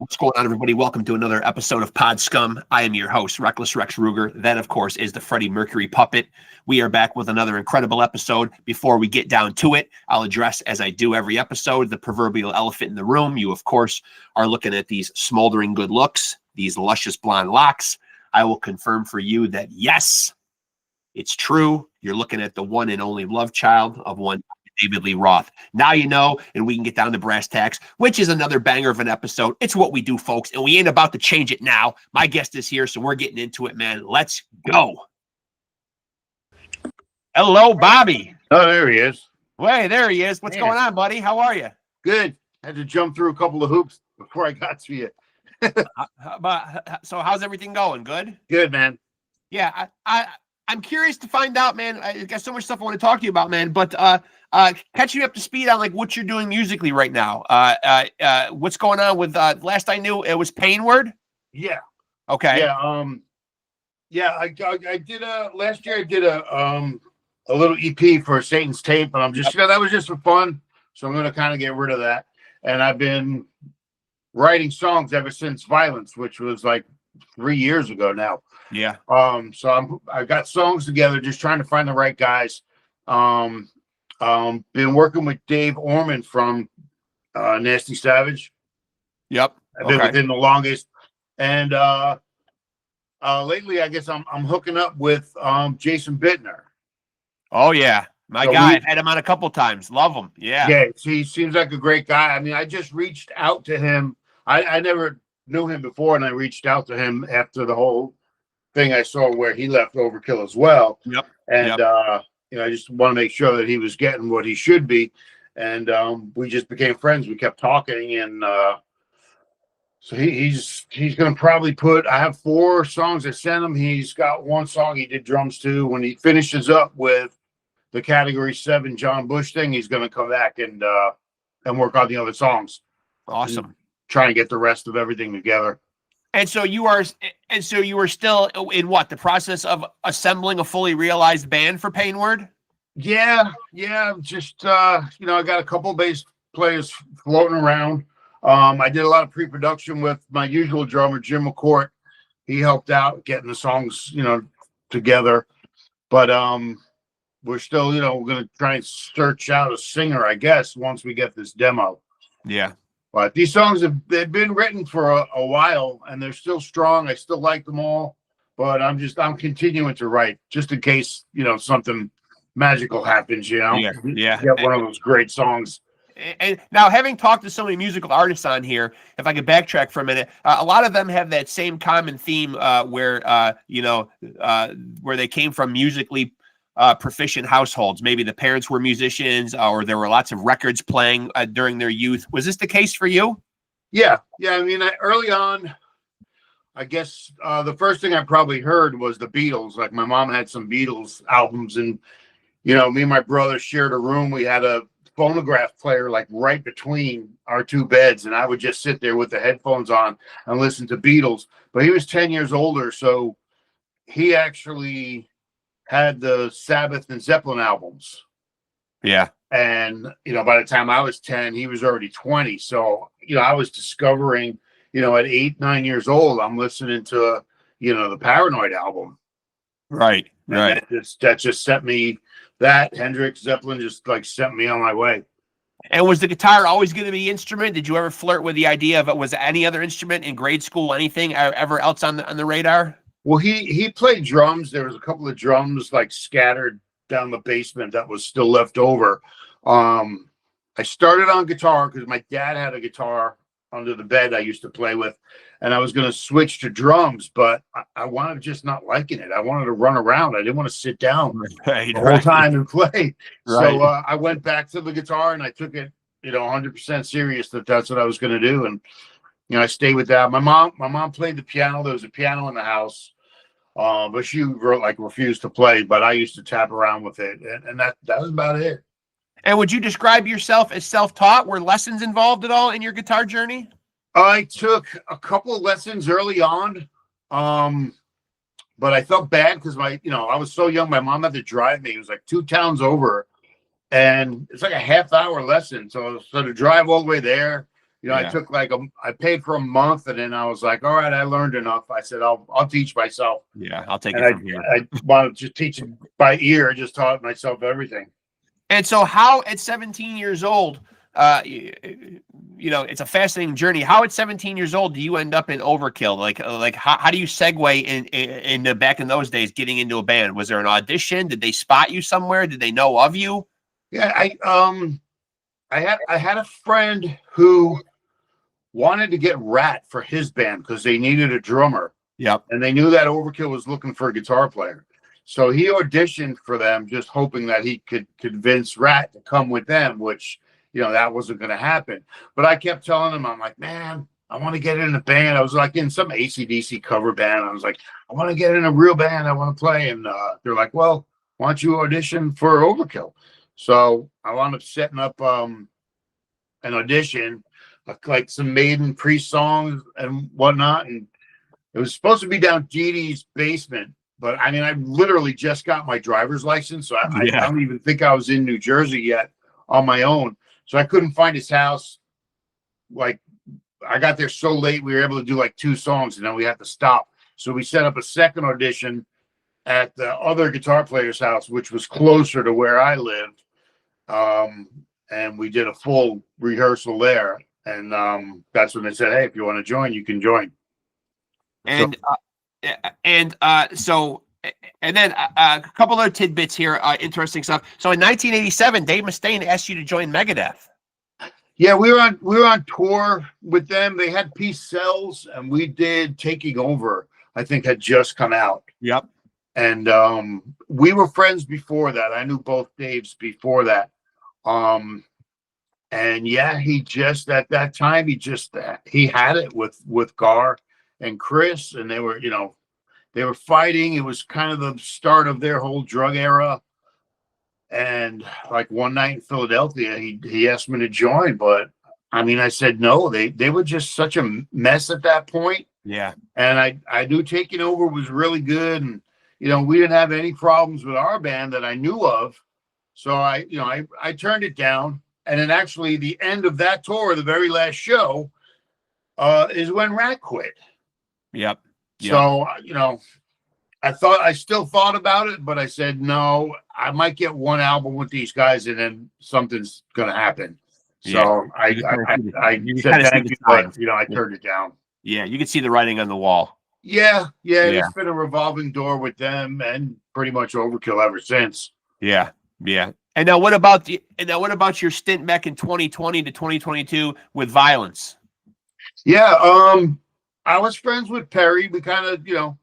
What's going on, everybody? Welcome to another episode of Pod Scum. I am your host, Reckless Rex Ruger. That, of course, is the Freddie Mercury puppet. We are back with another incredible episode. Before we get down to it, I'll address, as I do every episode, the proverbial elephant in the room. You, of course, are looking at these smoldering good looks, these luscious blonde locks. I will confirm for you that, yes, it's true. You're looking at the one and only love child of one David Lee Roth. Now you know, and we can get down to brass tacks, which is another banger of an episode. It's what we do, folks, and we ain't about to change it now. My guest is here, so we're getting into it, man. Let's go. Hello, Bobby. Oh, there he is. Hey, there he is. What's going on, buddy? How are you? Good. Had to jump through a couple of hoops before I got to you. So how's everything going? Good? Good, man. Yeah, I'm curious to find out, man. I got so much stuff I want to talk to you about, man, but catch you up to speed on like what you're doing musically right now. What's going on with last I knew it was Painward? Yeah. Okay. Yeah. I did last year I did a little EP for Satan's Tape, but I'm just that was just for fun. So I'm gonna kind of get rid of that. And I've been writing songs ever since Violence, which was like 3 years ago now. Yeah. So I got songs together, just trying to find the right guys. Been working with Dave Orman from Nasty Savage. Yep. I've been with him the longest. And lately I guess I'm hooking up with Jason Bittner. Oh yeah. My guy. I've had him on a couple times. Love him. Yeah. Yeah, he seems like a great guy. I mean, I just reached out to him. I never knew him before, and I reached out to him after the whole thing I saw where he left Overkill as well. Yep. And I just want to make sure that he was getting what he should be. And we just became friends. We kept talking, and so he's gonna probably put. I have 4 songs I sent him. He's got 1 song he did drums to. When he finishes up with the Category 7 John Bush thing, he's gonna come back and work on the other songs. Awesome. And try and get the rest of everything together. And so you were still in what, the process of assembling a fully realized band for Painward? Yeah. Just I got a couple bass players floating around. I did a lot of pre-production with my usual drummer, Jim McCourt. He helped out getting the songs, together. But we're still, we're gonna try and search out a singer, I guess, once we get this demo. Yeah. But these songs they've been written for a while, and they're still strong. I still like them all, but I'm continuing to write just in case something magical happens. Yeah. Get one of those great songs. And now, having talked to so many musical artists on here, if I could backtrack for a minute, a lot of them have that same common theme where they came from musically proficient households. Maybe the parents were musicians, or there were lots of records playing during their youth. Was this the case for you? Yeah. I mean, early on, I guess the first thing I probably heard was the Beatles. Like, my mom had some Beatles albums, and me and my brother shared a room. We had a phonograph player like right between our 2 beds, and I would just sit there with the headphones on and listen to Beatles. But he was 10 years older, so he actually had the Sabbath and Zeppelin albums. Yeah. And, by the time I was 10, he was already 20. So, I was discovering, at 8, 9 years old, I'm listening to, the Paranoid album. Right. That just sent me, that Hendrix, Zeppelin just like sent me on my way. And was the guitar always going to be instrument? Did you ever flirt with the idea of it? Was any other instrument in grade school, anything ever else on the radar? Well, he played drums. There was a couple of drums like scattered down the basement that was still left over. I started on guitar because my dad had a guitar under the bed I used to play with, and I was going to switch to drums, but I wanted just not liking it. I wanted to run around. I didn't want to sit down the whole time and play. Right. So I went back to the guitar, and I took it, 100% serious that's what I was going to do. And, I stayed with that. My mom played the piano. There was a piano in the house. But she refused to play, but I used to tap around with it, and that was about it. And would you describe yourself as self-taught? Were lessons involved at all in your guitar journey? I took a couple of lessons early on, but I felt bad because I was so young. My mom had to drive me. It was like 2 towns over, and it's like a half-hour lesson. So to drive all the way there, You know, I took like I paid for a month, and then I was like, all right, I learned enough. I said, I'll teach myself. Yeah, I'll take And it from here. I wanted to teach it by ear. I just taught myself everything. And so how at 17 years old, you know, it's a fascinating journey. How at 17 years old do you end up in Overkill? Like how do you segue in back in those days getting into a band? Was there an audition? Did they spot you somewhere? Did they know of you? Yeah, I had a friend who wanted to get Rat for his band because they needed a drummer. Yep. And they knew that Overkill was looking for a guitar player. So he auditioned for them, just hoping that he could convince Rat to come with them, which, you know, that wasn't going to happen. But I kept telling him, I'm like, man, I want to get in a band. I was like in some AC/DC cover band. I was like, I want to get in a real band. I want to play. And they're like, well, why don't you audition for Overkill? So I wound up setting up an audition, like some Maiden pre-songs and whatnot. And it was supposed to be down Dee Dee's basement. But I mean, I literally just got my driver's license. So I don't even think I was in New Jersey yet on my own. So I couldn't find his house. Like, I got there so late, we were able to do like 2 songs and then we had to stop. So we set up a second audition at the other guitar player's house, which was closer to where I lived. And we did a full rehearsal there. And that's when they said, hey, if you want to join, you can join. And so and then a couple other tidbits here, interesting stuff. So in 1987, Dave Mustaine asked you to join Megadeth. Yeah, we were on tour with them. They had Peace Cells, and we did Taking Over. I think had just come out. Yep. And we were friends before that. I knew both Daves before that. And yeah, he just at that time he had it with Gar and Chris, and they were, you know, they were fighting. It was kind of the start of their whole drug era. And like one night in Philadelphia, he asked me to join, but I mean, I said no. They were just such a mess at that point. Yeah. And I knew Taking Over was really good, and you know, we didn't have any problems with our band that I knew of. So I turned it down. And then actually the end of that tour, the very last show, is when Rat quit. Yep. So, you know, I still thought about it, but I said, no, I might get one album with these guys and then something's going to happen. So I said thank you, but, you know, I turned it down. Yeah. You can see the writing on the wall. Yeah. It's been a revolving door with them and pretty much Overkill ever since. Yeah. Yeah. And now what about your stint back in 2020 to 2022 with Violence? Yeah. I was friends with Perry. We kind of, you know,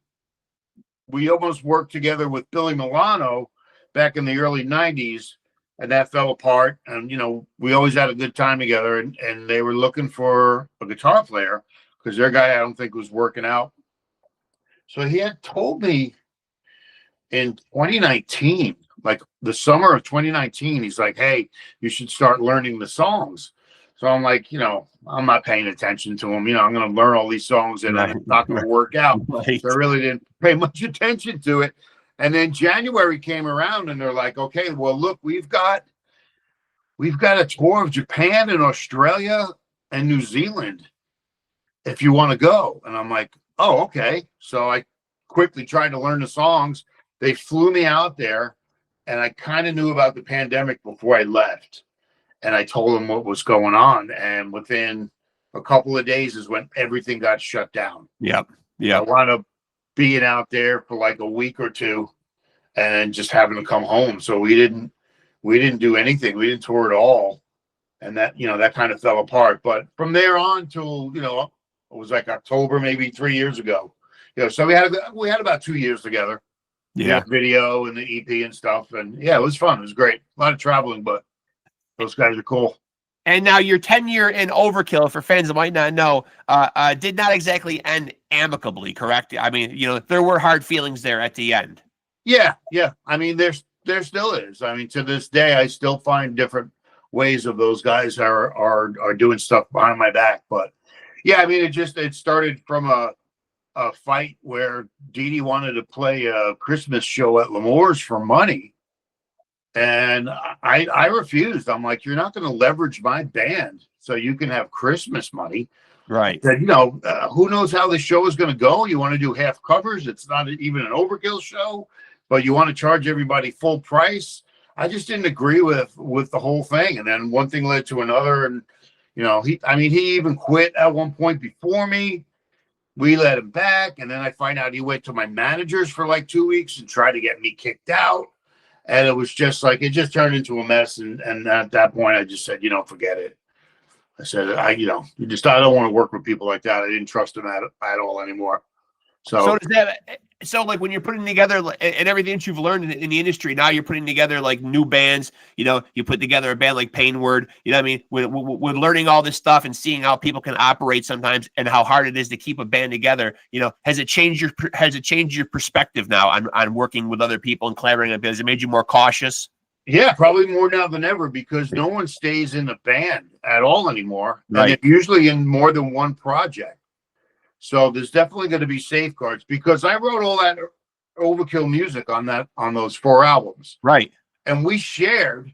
we almost worked together with Billy Milano back in the early 90s, and that fell apart. And, you know, we always had a good time together, and they were looking for a guitar player because their guy, I don't think, was working out. So he had told me in 2019, like the summer of 2019, he's like, hey, you should start learning the songs. So I'm like, you know, I'm not paying attention to them. You know, I'm going to learn all these songs and it's not going to work out. Right. So I really didn't pay much attention to it. And then January came around and they're like, okay, well, look, we've got a tour of Japan and Australia and New Zealand if you want to go. And I'm like, oh, okay. So I quickly tried to learn the songs. They flew me out there, and I kind of knew about the pandemic before I left. And I told them what was going on. And within a couple of days is when everything got shut down. Yep. I wound up being out there for like a week or two and then just having to come home. So we didn't do anything. We didn't tour at all. And that, you know, that kind of fell apart. But from there on till, you know, it was like October, maybe 3 years ago. You know, so we had about 2 years together. Yeah. Video and the EP and stuff. And yeah, it was fun. It was great. A lot of traveling, but those guys are cool. And now your tenure in Overkill, for fans that might not know, did not exactly end amicably, correct? I mean, you know, there were hard feelings there at the end. Yeah. I mean, there still is. I mean, to this day, I still find different ways of those guys are doing stuff behind my back. But yeah, I mean, it started from a fight where Dee Dee wanted to play a Christmas show at L'Amour's for money. And I refused. I'm like, you're not going to leverage my band so you can have Christmas money. Right. That, who knows how the show is going to go? You want to do half covers? It's not even an Overkill show, but you want to charge everybody full price. I just didn't agree with the whole thing. And then one thing led to another. And, he even quit at one point before me. We let him back. And then I find out he went to my managers for like 2 weeks and tried to get me kicked out. And it was just like, it just turned into a mess. And at that point, I just said, forget it. I said, I don't want to work with people like that. I didn't trust them at all anymore. So does that, so like when you're putting together and everything that you've learned in the industry, now you're putting together like new bands, you put together a band like PAINWARD, with learning all this stuff and seeing how people can operate sometimes and how hard it is to keep a band together, has it changed your perspective now on working with other people and collaborating on bands? Has it made you more cautious? Yeah, probably more now than ever, because no one stays in the band at all anymore. Right. And it's usually in more than one project. So there's definitely going to be safeguards, because I wrote all that Overkill music on those 4 albums. Right. And we shared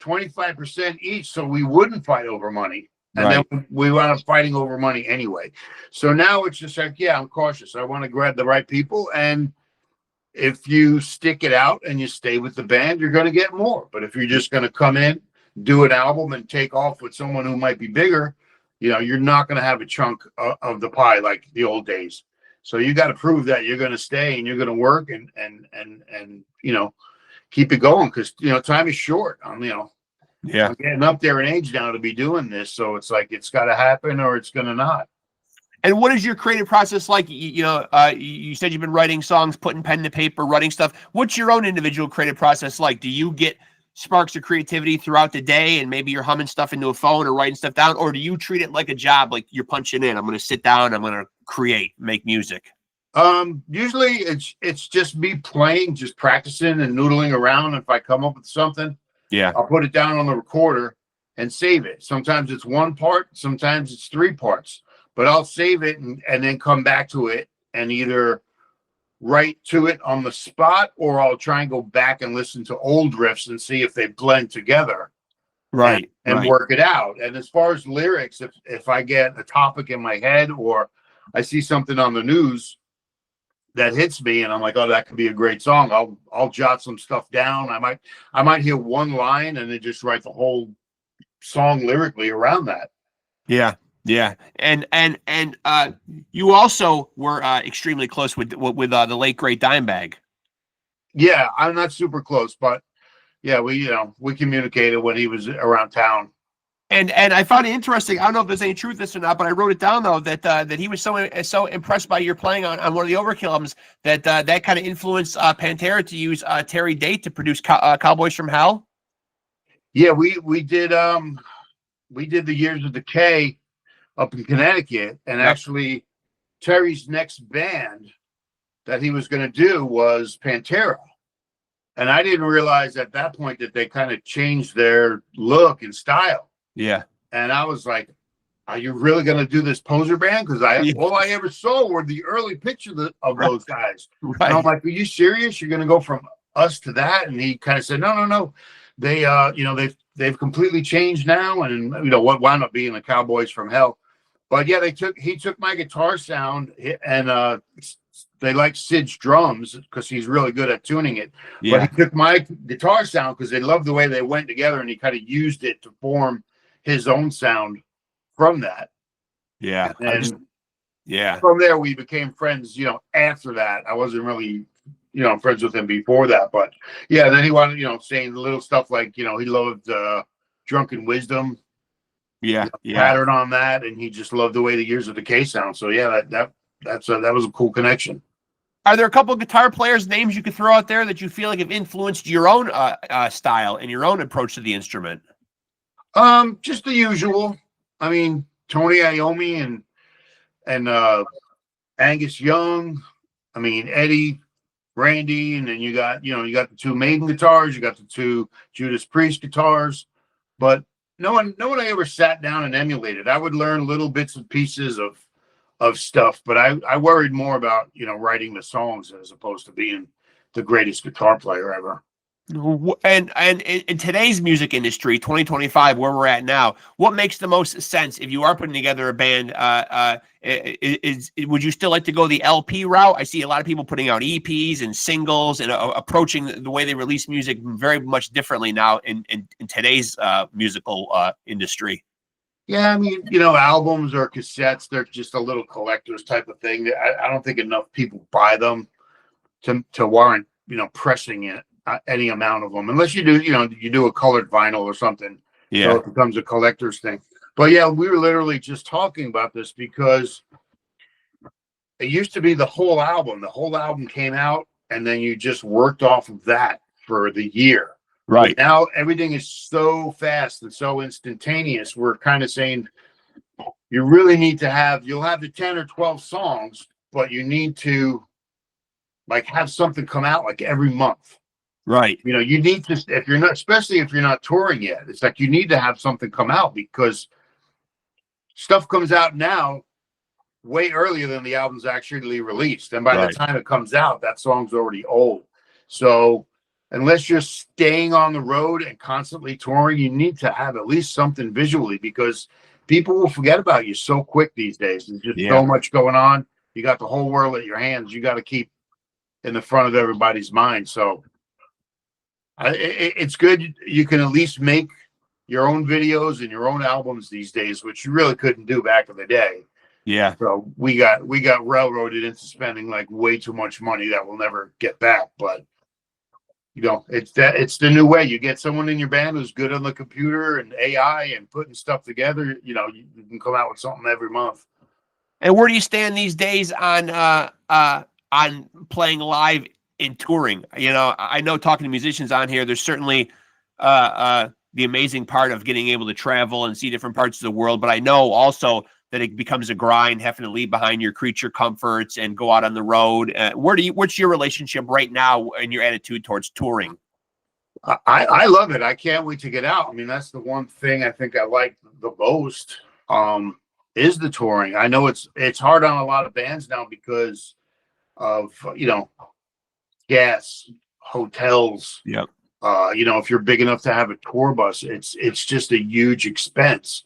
25% each so we wouldn't fight over money. And right. then we wound up fighting over money anyway. So now it's just like, yeah, I'm cautious. I want to grab the right people. And if you stick it out and you stay with the band, you're going to get more. But if you're just going to come in, do an album and take off with someone who might be bigger, you're not going to have a chunk of the pie like the old days. So you got to prove that you're going to stay and you're going to work and keep it going, because time is short. I'm getting up there in age now to be doing this, so it's like it's got to happen or it's going to not. And what is your creative process like? You said you've been writing songs, putting pen to paper, writing stuff. What's your own individual creative process like? Do you get sparks of creativity throughout the day and maybe you're humming stuff into a phone or writing stuff down? Or do you treat it like a job, like you're punching in? I'm going to sit down, I'm going to create, make music. Usually it's just me playing, just practicing and noodling around. If I come up with something, I'll put it down on the recorder and save it. Sometimes it's 1 part, sometimes it's 3 parts. But I'll save it and then come back to it and either write to it on the spot, or I'll try and go back and listen to old riffs and see if they blend together. Right. And work it out. And as far as lyrics, if I get a topic in my head or I see something on the news that hits me and I'm like, oh, that could be a great song, I'll jot some stuff down. I might hear one line and then just write the whole song lyrically around that. Yeah. Yeah, and you also were extremely close with the late great Dimebag. Yeah, I'm not super close, but yeah, we communicated when he was around town. And I found it interesting. I don't know if there's any truth to this or not, but I wrote it down though that he was so impressed by your playing on one of the Overkill albums that kind of influenced Pantera to use Terry Date to produce Cowboys from Hell. Yeah, we did the Years of Decay up in Connecticut, and actually Terry's next band that he was going to do was Pantera, and I didn't realize at that point that they kind of changed their look and style. Yeah, and I was like, are you really going to do this poser band? Because all I ever saw were the early pictures of those guys. Right. And I'm like, are you serious? You're going to go from us to that? And he kind of said, no. They they've completely changed now, and what wound up being the Cowboys from Hell. But yeah, he took my guitar sound, and they like Sid's drums because he's really good at tuning it. Yeah. But he took my guitar sound because they loved the way they went together, and he kind of used it to form his own sound from that. Yeah. And from there we became friends. After that, I wasn't really friends with him before that, but yeah, then he wanted saying the little stuff like he loved Drunken Wisdom. Yeah, pattern on that, and he just loved the way the Years of Decay sound. So yeah, that was a cool connection. Are there a couple of guitar players' names you could throw out there that you feel like have influenced your own style and your own approach to the instrument? Just the usual. I mean, Tony Iommi and Angus Young. I mean, Eddie, Randy, and then you got the 2 Maiden guitars, you got the 2 Judas Priest guitars, but no one I ever sat down and emulated. I would learn little bits and pieces of stuff, but I worried more about writing the songs as opposed to being the greatest guitar player ever. And in today's music industry, 2025, where we're at now, what makes the most sense if you are putting together a band? Would you still like to go the LP route? I see a lot of people putting out EPs and singles and approaching the way they release music very much differently now in today's musical industry. Yeah, I mean, you know, albums or cassettes, they're just a little collector's type of thing. I don't think enough people buy them to warrant, you know, pressing it any amount of them, unless you do, you know, you do a colored vinyl or something. Yeah. So it becomes a collector's thing. But yeah, we were literally just talking about this because it used to be the whole album. The whole album came out, and then you just worked off of that for the year. Right. But now everything is so fast and so instantaneous. We're kind of saying you really need to have, you'll have the 10 or 12 songs, but you need to like have something come out like every month. Right. You know, you need to, if you're not, especially if you're not touring yet, it's like you need to have something come out because stuff comes out now way earlier than the album's actually released. And by the time it comes out, that song's already old. So unless you're staying on the road and constantly touring, you need to have at least something visually because people will forget about you so quick these days. There's just so much going on. You got the whole world at your hands. You got to keep in the front of everybody's mind. So it's good. You can at least make your own videos and your own albums these days, which you really couldn't do back in the day. Yeah. So we got railroaded into spending like way too much money that we'll never get back. But you know, it's the new way. You get someone in your band who's good on the computer and AI and putting stuff together. You know, you can come out with something every month. And where do you stand these days on playing live in touring? You know, I know talking to musicians on here, there's certainly the amazing part of getting able to travel and see different parts of the world. But I know also that it becomes a grind, having to leave behind your creature comforts and go out on the road. What's your relationship right now and your attitude towards touring? I love it. I can't wait to get out. I mean, that's the one thing I think I like the most is the touring. I know it's hard on a lot of bands now because of, you know, gas, hotels. Yep. You know, if you're big enough to have a tour bus, it's just a huge expense.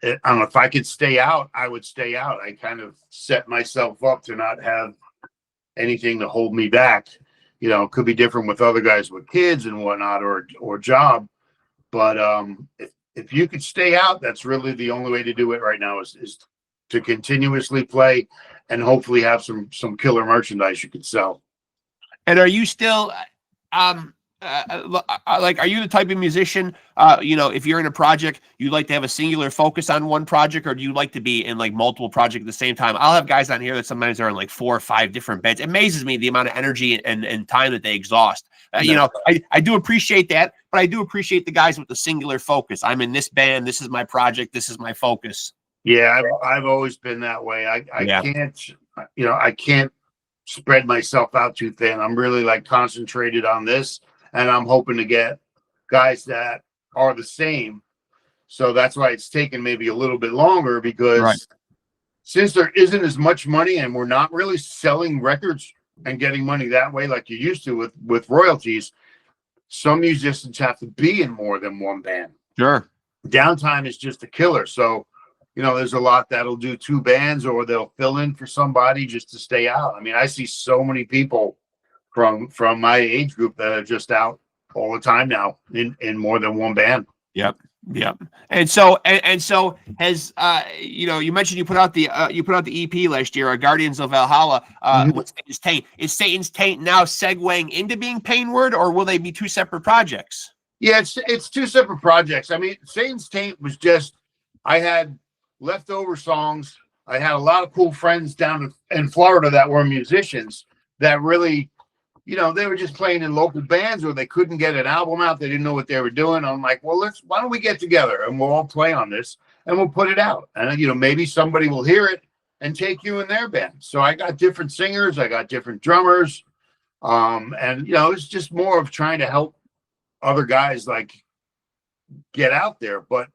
I don't know, if I could stay out, I would stay out. I kind of set myself up to not have anything to hold me back. You know, it could be different with other guys with kids and whatnot or job. But if you could stay out, that's really the only way to do it right now is to continuously play and hopefully have some killer merchandise you could sell. And are you still like, are you the type of musician, you know, if you're in a project, you like to have a singular focus on one project, or do you like to be in like multiple projects at the same time? I'll have guys on here that sometimes are in like 4 or 5 different bands. It amazes me the amount of energy and time that they exhaust. You know, I do appreciate that, but I do appreciate the guys with the singular focus. I'm in this band. This is my project. This is my focus. Yeah, I've always been that way. I can't, you know, I can't spread myself out too thin. I'm really like concentrated on this. And I'm hoping to get guys that are the same. So that's why it's taken maybe a little bit longer because since there isn't as much money and we're not really selling records and getting money that way like you used to with royalties, some musicians have to be in more than one band. Sure. Downtime is just a killer. So, you know, there's a lot that'll do 2 bands or they'll fill in for somebody just to stay out. I mean, I see so many people from my age group that are just out all the time now in more than one band. Yep. And so has you know, you mentioned you put out the EP last year, Guardians of Valhalla, with Satan's Taint. Is Satan's Taint now segueing into being Painward, or will they be 2 separate projects? Yeah, it's 2 separate projects. I mean, Satan's Taint was just, I had leftover songs. I had a lot of cool friends down in Florida that were musicians that really, you know, they were just playing in local bands or they couldn't get an album out. They didn't know what they were doing. I'm like, well, why don't we get together and we'll all play on this and we'll put it out. And, you know, maybe somebody will hear it and take you in their band. So I got different singers. I got different drummers. And, you know, it's just more of trying to help other guys like get out there. But,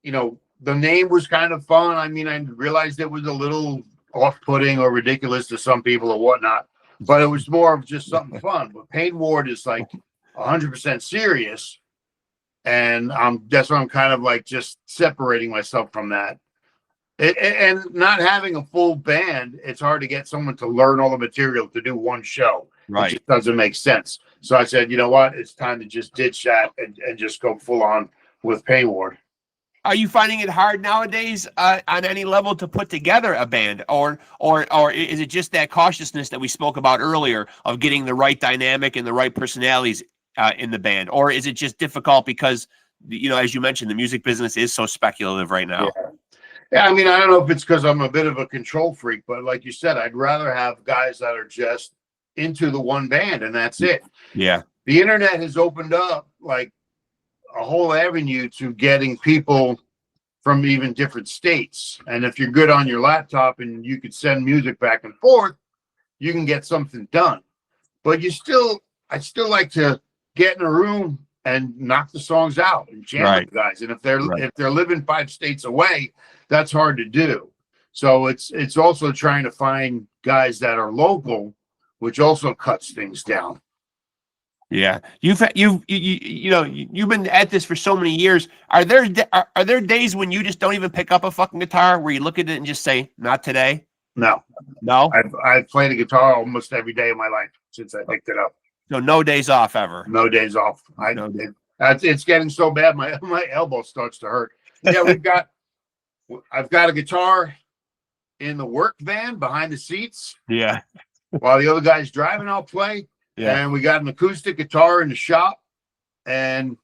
you know, the name was kind of fun. I mean, I realized it was a little off-putting or ridiculous to some people or whatnot. but it was more of just something fun. But Painward is like 100% serious, and that's why I'm kind of like just separating myself from that. And not having a full band, it's hard to get someone to learn all the material to do one show. Right. It just doesn't make sense. So I said, you know what? It's time to just ditch that and just go full on with Painward. Are you finding it hard nowadays on any level to put together a band, or is it just that cautiousness that we spoke about earlier of getting the right dynamic and the right personalities in the band, or is it just difficult because, you know, as you mentioned, the music business is so speculative right now? Yeah, I mean, I don't know if it's because I'm a bit of a control freak, but like you said, I'd rather have guys that are just into the one band and that's it. Yeah. The internet has opened up like a whole avenue to getting people from even different states. And if you're good on your laptop and you could send music back and forth, you can get something done. But I still like to get in a room and knock the songs out and jam with guys. And if they're living 5 states away, that's hard to do. So it's also trying to find guys that are local, which also cuts things down. Yeah, you've been at this for so many years. Are there days when you just don't even pick up a fucking guitar, where you look at it and just say, "Not today"? No. I've played a guitar almost every day of my life since I picked it up. So no days off ever. No days off. It's getting so bad my elbow starts to hurt. Yeah, I've got a guitar in the work van behind the seats. Yeah. While the other guy's driving, I'll play. Yeah. And we got an acoustic guitar in the shop. And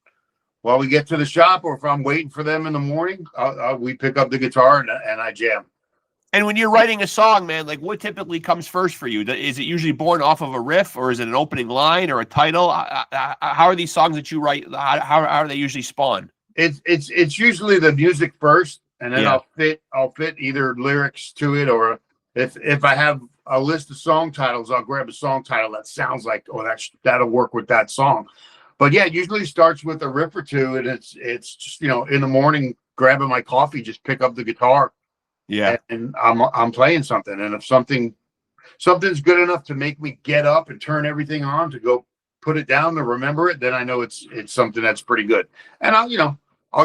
while we get to the shop, or if I'm waiting for them in the morning, we pick up the guitar and I jam. And when you're writing a song, man, like what typically comes first for you? Is it usually born off of a riff, or is it an opening line or a title? How are these songs that you write? How are they usually spawn? It's usually the music first, and then I'll fit either lyrics to it, or if I have a list of song titles, I'll grab a song title that sounds like, oh, that'll work with that song. But yeah, it usually starts with a riff or two, and it's just, you know, in the morning, grabbing my coffee, just pick up the guitar. Yeah. And I'm playing something. And if something's good enough to make me get up and turn everything on to go put it down to remember it, then I know it's something that's pretty good. And I'll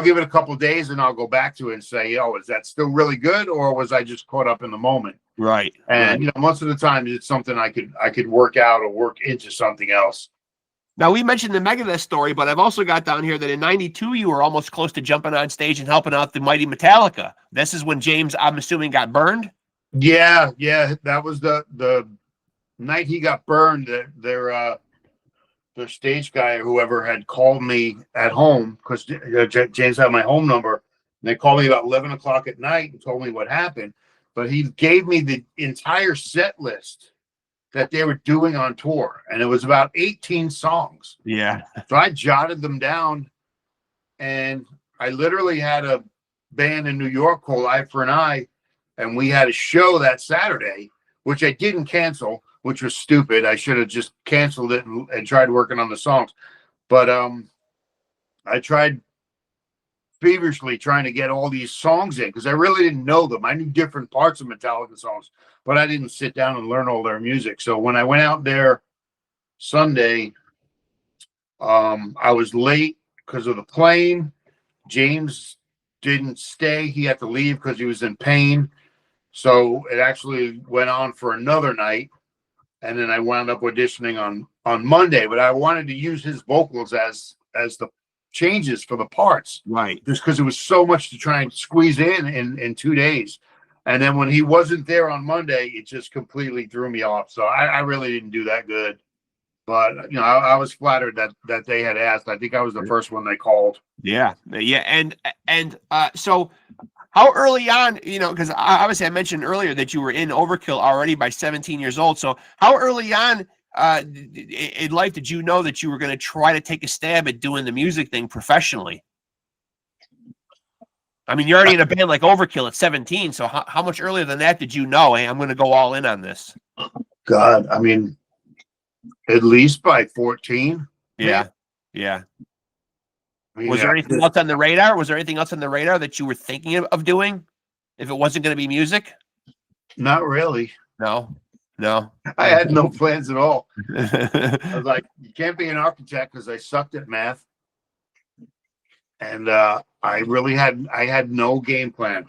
give it a couple of days and I'll go back to it and say, oh, is that still really good, or was I just caught up in the moment? Right. And most of the time it's something I could work out or work into something else. Now, we mentioned the Megadeth story, but I've also got down here that in '92 you were almost close to jumping on stage and helping out the mighty Metallica. This is when James, I'm assuming, got burned? Yeah. That was the night he got burned. Their stage guy or whoever had called me at home, because James had my home number. And they called me about 11 o'clock at night and told me what happened. But he gave me the entire set list that they were doing on tour, and it was about 18 songs. Yeah. So I jotted them down, and I literally had a band in New York called Eye for an Eye, and we had a show that Saturday, which I didn't cancel, which was stupid. I should have just canceled it and tried working on the songs. But I tried feverishly trying to get all these songs in, because I really didn't know them. I knew different parts of Metallica songs, but I didn't sit down and learn all their music. So when I went out there Sunday, I was late because of the plane. James didn't stay. He had to leave because he was in pain. So it actually went on for another night. And then I wound up auditioning on Monday, but I wanted to use his vocals as the changes for the parts, right? Just because it was so much to try and squeeze in 2 days. And then when he wasn't there on Monday, it just completely threw me off. So I really didn't do that good. But I was flattered that they had asked. I think I was the first one they called. Yeah. And so how early on, because obviously I mentioned earlier that you were in Overkill already by 17 years old. So how early on in life did you know that you were going to try to take a stab at doing the music thing professionally? I mean, you're already in a band like Overkill at 17. So how much earlier than that did you know, hey, I'm going to go all in on this? God, I mean, at least by 14. Yeah. Yeah. Was there anything else on the radar? Was there anything else on the radar that you were thinking of doing if it wasn't going to be music? Not really. No. No. I had no plans at all. I was like, you can't be an architect, because I sucked at math. And I had no game plan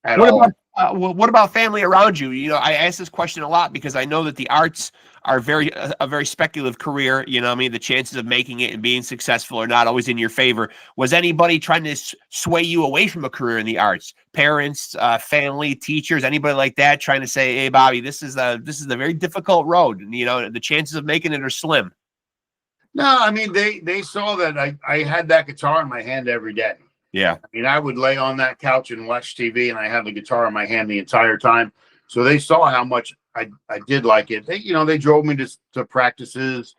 at all. What about family around you? You know, I ask this question a lot because I know that the arts are a very speculative career. You know, I mean, the chances of making it and being successful are not always in your favor. Was anybody trying to sway you away from a career in the arts? Parents, family, teachers, anybody like that trying to say, "Hey, Bobby, this is a very difficult road, and you know, the chances of making it are slim." No, I mean, they saw that I had that guitar in my hand every day. Yeah. I mean, I would lay on that couch and watch TV, and I had the guitar in my hand the entire time. So they saw how much I did like it. They drove me to practices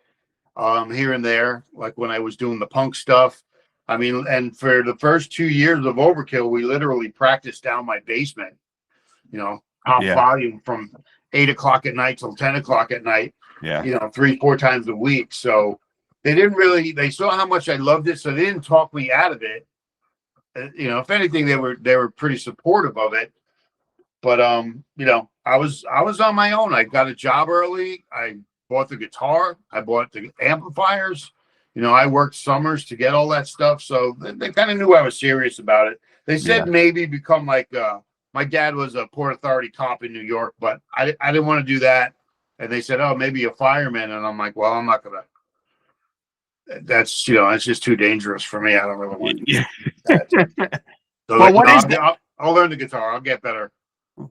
here and there, like when I was doing the punk stuff. I mean, and for the first 2 years of Overkill, we literally practiced down my basement, top volume from 8 o'clock at night till 10 o'clock at night, 3-4 times a week. So they saw how much I loved it. So they didn't talk me out of it. If anything, they were pretty supportive of it. But I was on my own. I got a job early. I bought the guitar. I bought the amplifiers. I worked summers to get all that stuff. So they kind of knew I was serious about it. They said maybe become like my dad was a Port Authority cop in New York, but I didn't want to do that. And they said, oh, maybe a fireman. And I'm like, well, I'm not gonna. That's that's just too dangerous for me. I don't really want to do that. So well, I'll learn the guitar. I'll get better.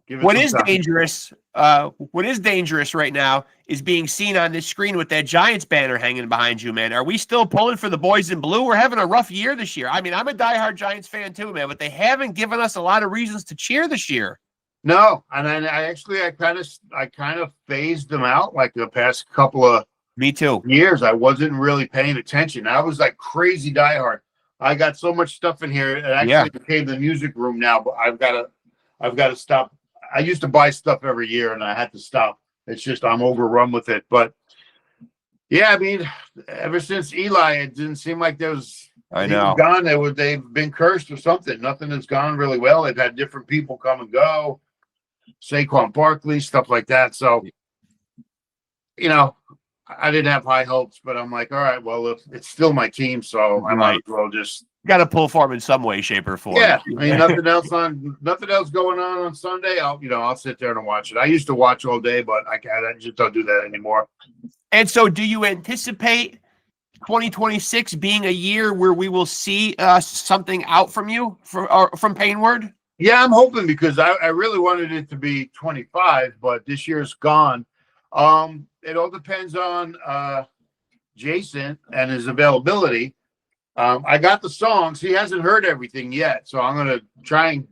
What is dangerous right now is being seen on this screen with that Giants banner hanging behind you, man. Are we still pulling for the boys in blue? We're having a rough year this year. I mean, I'm a diehard Giants fan too, man, but they haven't given us a lot of reasons to cheer this year. No, and I kind of phased them out like the past couple of me too years. I wasn't really paying attention. I was like crazy diehard. I got so much stuff in here. It actually became the music room now, but I've got to stop. I used to buy stuff every year and I had to stop. It's just I'm overrun with it. But yeah, I mean, ever since Eli, it didn't seem like there was gone. They've been cursed or something. Nothing has gone really well. They've had different people come and go. Saquon Barkley, stuff like that. So, I didn't have high hopes, but I'm like, all right, well, if it's still my team, so I might as well just got to pull for him in some way, shape, or form. Yeah, I mean, nothing else going on Sunday. I'll sit there and watch it. I used to watch all day, but I just don't do that anymore. And so, do you anticipate 2026 being a year where we will see something out from you from Painward? Yeah, I'm hoping, because I really wanted it to be 25, but this year's gone. It all depends on Jason and his availability. I got the songs. He hasn't heard everything yet, so I'm going to try and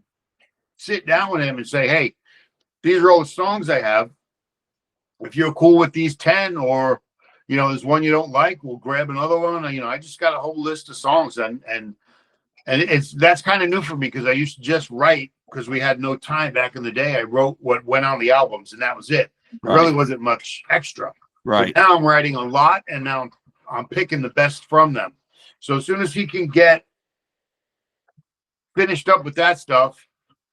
sit down with him and say, hey, these are all the songs I have. If you're cool with these 10, or there's one you don't like, we'll grab another one. I just got a whole list of songs, and that's kind of new for me, because I used to just write, because we had no time back in the day. I wrote what went on the albums, and that was it. There really wasn't much extra. Right. But now I'm writing a lot, and now I'm picking the best from them. So as soon as he can get finished up with that stuff,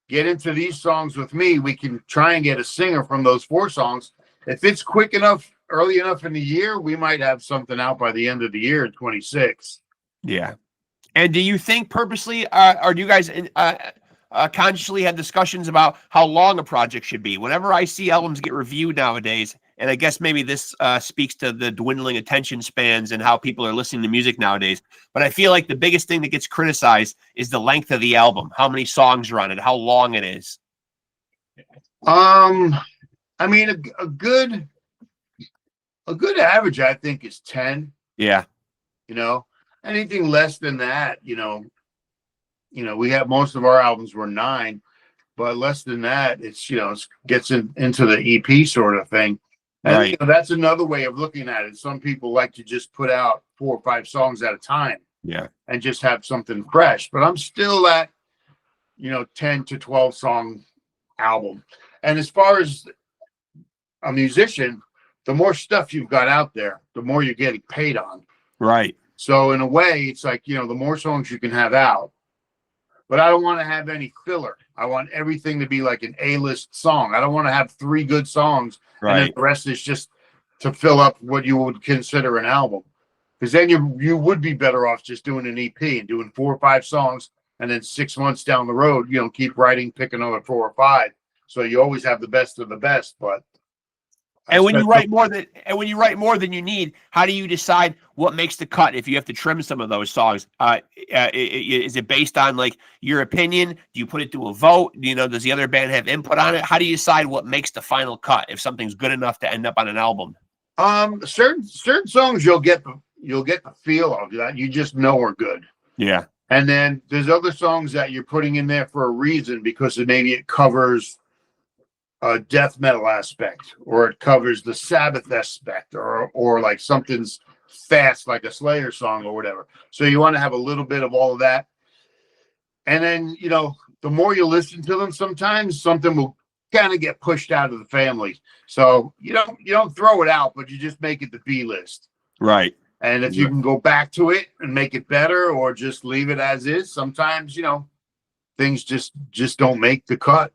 get into these songs with me, we can try and get a singer from those 4 songs. If it's quick enough, early enough in the year, we might have something out by the end of the year in 26. Yeah. And do you think purposely, or do you guys consciously have discussions about how long a project should be? Whenever I see albums get reviewed nowadays, and I guess maybe this speaks to the dwindling attention spans and how people are listening to music nowadays, but I feel like the biggest thing that gets criticized is the length of the album, how many songs are on it, how long it is. I mean, a good average, I think, is 10. Yeah. Anything less than that, we have, most of our albums were 9, but less than that, it's, it gets into the EP sort of thing. And right. That's another way of looking at it. Some people like to just put out 4 or 5 songs at a time. Yeah. And just have something fresh. But I'm still at, 10 to 12 song album. And as far as a musician, the more stuff you've got out there, the more you're getting paid on. Right. So in a way, it's like, the more songs you can have out, but I don't want to have any filler. I want everything to be like an A-list song. I don't want to have 3 good songs and then the rest is just to fill up what you would consider an album. Because then you would be better off just doing an EP and doing 4 or 5 songs, and then 6 months down the road, keep writing, pick another 4 or 5. So you always have the best of the best. But when you write more than you need, how do you decide what makes the cut if you have to trim some of those songs? Is it based on like your opinion? Do you put it to a vote? Does the other band have input on it? How do you decide what makes the final cut if something's good enough to end up on an album? Certain songs you'll get the feel of that you just know are good. Yeah. And then there's other songs that you're putting in there for a reason, because maybe it covers a death metal aspect, or it covers the Sabbath aspect, or like something's fast like a Slayer song or whatever. So you want to have a little bit of all of that. And then, the more you listen to them, sometimes something will kind of get pushed out of the family. So you don't throw it out, but you just make it the B list. Right. And if you can go back to it and make it better, or just leave it as is, sometimes, things just don't make the cut.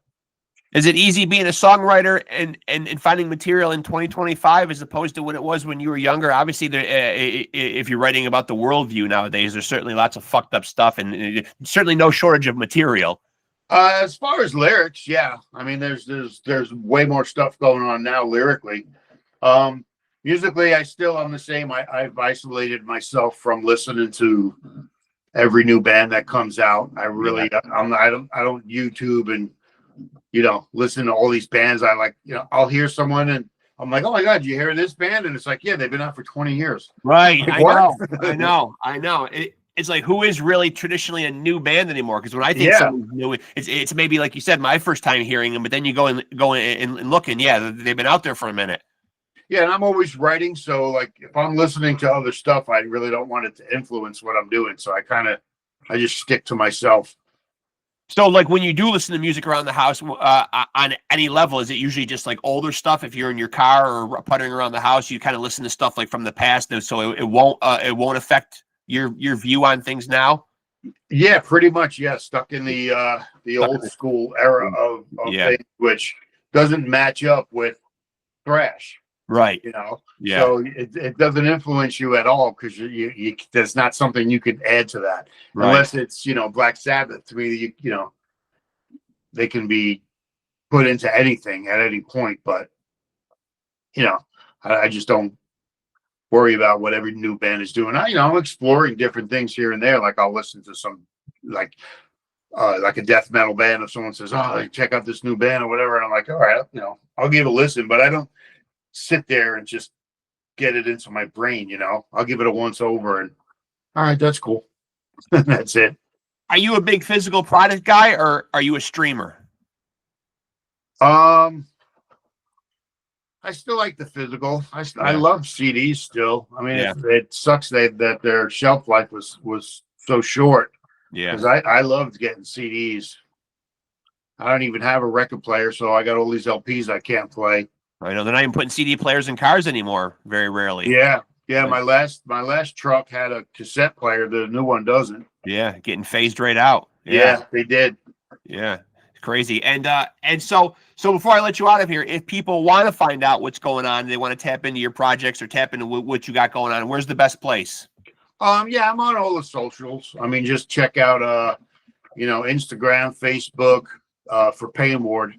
Is it easy being a songwriter and finding material in 2025 as opposed to when it was when you were younger? Obviously, if you're writing about the worldview nowadays, there's certainly lots of fucked up stuff and certainly no shortage of material. As far as lyrics, yeah. I mean, there's way more stuff going on now lyrically. Musically, I'm the same. I've isolated myself from listening to every new band that comes out. I don't YouTube and listen to all these bands. I like, I'll hear someone and I'm like, oh my God, you hear this band? And it's like, yeah, they've been out for 20 years. Right. Like, I know. It's like, who is really traditionally a new band anymore? Because when I think someone's new, it's maybe like you said, my first time hearing them, but then you go and look, and they've been out there for a minute. Yeah, and I'm always writing, so like if I'm listening to other stuff, I really don't want it to influence what I'm doing. So I just stick to myself. So like when you do listen to music around the house on any level, is it usually just like older stuff? If you're in your car or puttering around the house, you kind of listen to stuff like from the past, so it won't affect your view on things now? Yeah, pretty much. Yeah, stuck in the old school era of things, which doesn't match up with thrash. Right. So it doesn't influence you at all, because you there's not something you can add to that, unless it's Black Sabbath. To me, they can be put into anything at any point, but I just don't worry about what every new band is doing. I'm exploring different things here and there. Like I'll listen to some like a death metal band. If someone says, "Oh, check out this new band" or whatever, and I'm like, all right, I'll give it a listen, but I don't sit there and just get it into my brain. I'll give it a once over and all right, that's cool. That's it. Are you a big physical product guy, or are you a streamer? I still like the physical. I love CDs still. I mean, it sucks that their shelf life was so short. Yeah, because I loved getting CDs. I don't even have a record player, so I got all these LPs I can't play. I know they're not even putting CD players in cars anymore. Very rarely. Yeah. My last truck had a cassette player. The new one doesn't. Yeah, getting phased right out. Yeah, they did. Yeah, crazy. And so before I let you out of here, if people want to find out what's going on, they want to tap into your projects or tap into what you got going on, where's the best place? Yeah, I'm on all the socials. I mean, just check out Instagram, Facebook, for PAINWARD.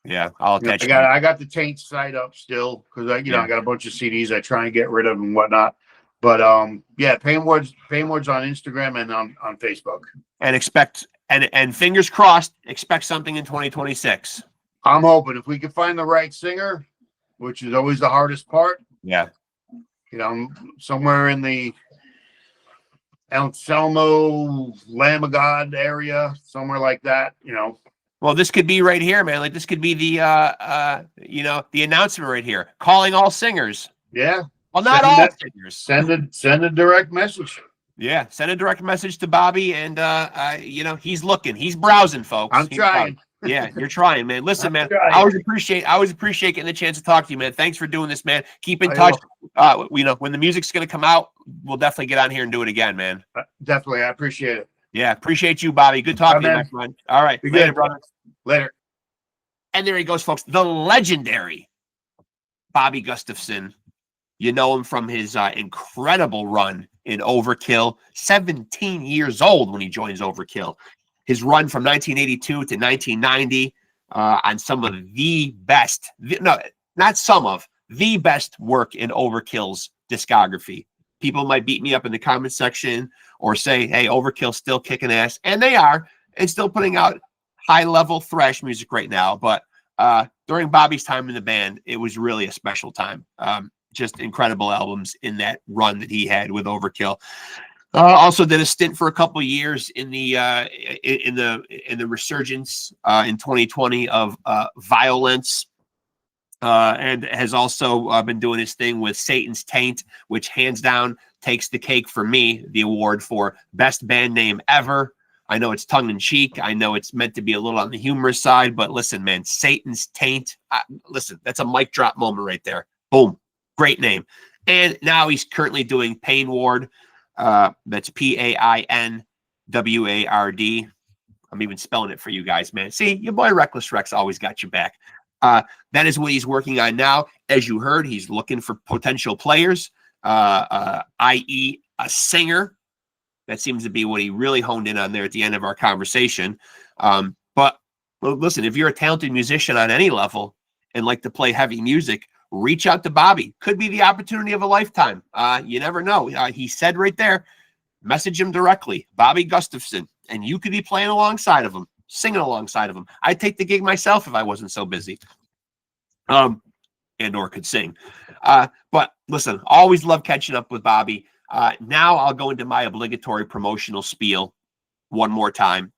Yeah, I'll attach. I got the TAINT site up still, because I got a bunch of CDs I try and get rid of and whatnot. But PAINWARD's on Instagram and on Facebook. And expect and fingers crossed, expect something in 2026. I'm hoping if we can find the right singer, which is always the hardest part. Yeah. Somewhere in the Anselmo, Lamb of God area, somewhere like that. Well, this could be right here, man. Like this could be the the announcement right here, calling all singers. Yeah. Well, not all singers. Send a direct message. Yeah, send a direct message to Bobby, and he's looking, he's browsing, folks. I'm trying. Yeah, you're trying, man. Listen, man, I always appreciate getting the chance to talk to you, man. Thanks for doing this, man. Keep in touch. When the music's gonna come out, we'll definitely get on here and do it again, man. Definitely, I appreciate it. Yeah, appreciate you, Bobby. Good talking to you, my friend. All right, later, brother. Later. And there he goes, folks. The legendary Bobby Gustafson. You know him from his incredible run in Overkill. 17 years old when he joins Overkill. His run from 1982 to 1990 on some of the best, no, not some of, the best work in Overkill's discography. People might beat me up in the comment section or say, hey, Overkill's still kicking ass. And they are. And still putting out high-level thrash music right now. But during Bobby's time in the band, it was really a special time. Just incredible albums in that run that he had with Overkill. Also did a stint for a couple of years in the resurgence in 2020 of Violence, and has also been doing his thing with Satan's Taint, which hands down takes the cake for me, the award for best band name ever. I know it's tongue in cheek. I know it's meant to be a little on the humorous side, but listen, man, Satan's Taint. Listen, that's a mic drop moment right there. Boom. Great name. And now he's currently doing PAINWARD. That's PAINWARD. I'm even spelling it for you guys, man. See, your boy Reckless Rexx always got your back. That is what he's working on now. As you heard, he's looking for potential players, i.e. a singer. That seems to be what he really honed in on there at the end of our conversation. But well, listen, if you're a talented musician on any level and like to play heavy music, reach out to Bobby. Could be the opportunity of a lifetime. You never know. He said right there, message him directly, Bobby Gustafson, and you could be playing alongside of him, singing alongside of him. I'd take the gig myself if I wasn't so busy. And or could sing. But listen, always love catching up with Bobby. Now I'll go into my obligatory promotional spiel one more time.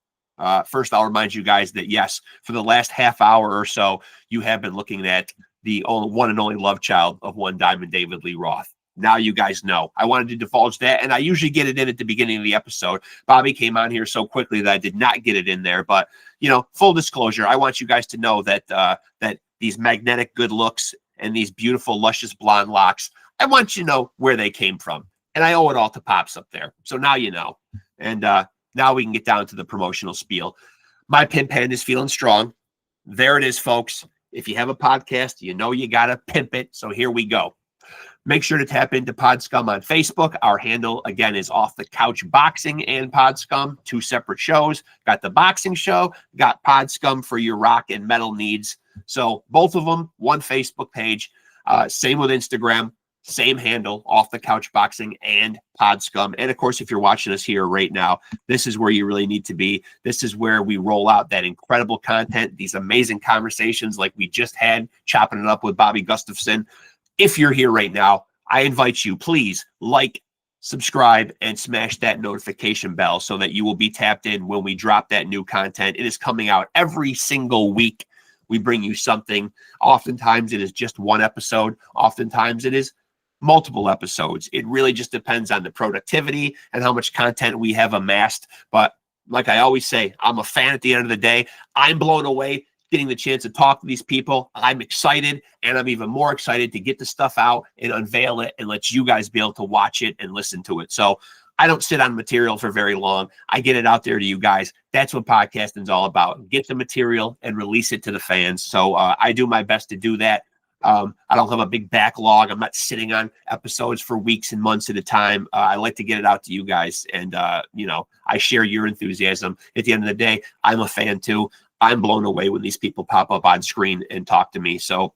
First, I'll remind you guys that, yes, for the last half hour or so, you have been looking at the one and only love child of One Diamond, David Lee Roth. Now you guys know. I wanted to divulge that, and I usually get it in at the beginning of the episode. Bobby came on here so quickly that I did not get it in there. But, you know, full disclosure, I want you guys to know that that these magnetic good looks and these beautiful, luscious blonde locks, I want you to know where they came from. And I owe it all to Pops up there. So now you know. And now we can get down to the promotional spiel. My pimp hand is feeling strong. There it is, folks. If you have a podcast, you know you got to pimp it. So here we go. Make sure to tap into PodScum on Facebook. Our handle, again, is Off the Couch Boxing and PodScum, 2 separate shows. Got the boxing show, got PodScum for your rock and metal needs. So both of them, one Facebook page. Same with Instagram. Same handle, Off the Couch Boxing and PodScum. And of course, if you're watching us here right now, this is where you really need to be. This is where we roll out that incredible content, these amazing conversations like we just had, chopping it up with Bobby Gustafson. If you're here right now, I invite you, please like, subscribe, and smash that notification bell so that you will be tapped in when we drop that new content. It is coming out every single week. We bring you something. Oftentimes it is just one episode. Oftentimes it is multiple episodes. It really just depends on the productivity and how much content we have amassed. But like I always say, I'm a fan at the end of the day. I'm blown away getting the chance to talk to these people. I'm excited, and I'm even more excited to get the stuff out and unveil it and let you guys be able to watch it and listen to it. So I don't sit on material for very long. I get it out there to you guys. That's what podcasting is all about. Get the material and release it to the fans. So I do my best to do that. I don't have a big backlog. I'm not sitting on episodes for weeks and months at a time. I like to get it out to you guys. And, you know, I share your enthusiasm. At the end of the day, I'm a fan too. I'm blown away when these people pop up on screen and talk to me. So,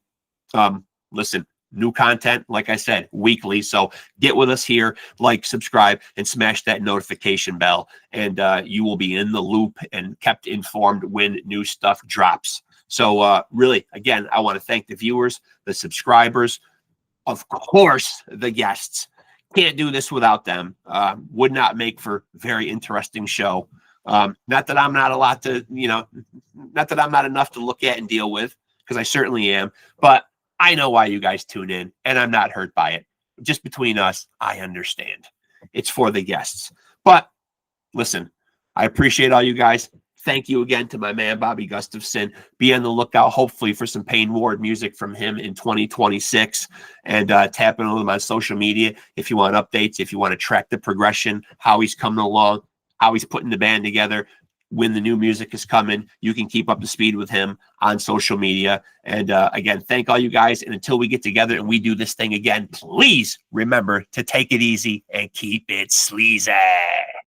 listen, new content, like I said, weekly. So get with us here, like, subscribe, and smash that notification bell. And you will be in the loop and kept informed when new stuff drops. So really, again, I want to thank the viewers, the subscribers, of course, the guests. Can't do this without them. Would not make for very interesting show. Not that I'm not a lot to, you know, not that I'm not enough to look at and deal with, because I certainly am. But I know why you guys tune in, and I'm not hurt by it. Just between us, I understand. It's for the guests. But listen, I appreciate all you guys. Thank you again to my man, Bobby Gustafson. Be on the lookout, hopefully, for some PAINWARD music from him in 2026. And tap in with him on social media if you want updates, if you want to track the progression, how he's coming along. how he's putting the band together, when the new music is coming. You can keep up to speed with him on social media. And again, thank all you guys. And until we get together and we do this thing again, please remember to take it easy and keep it sleazy.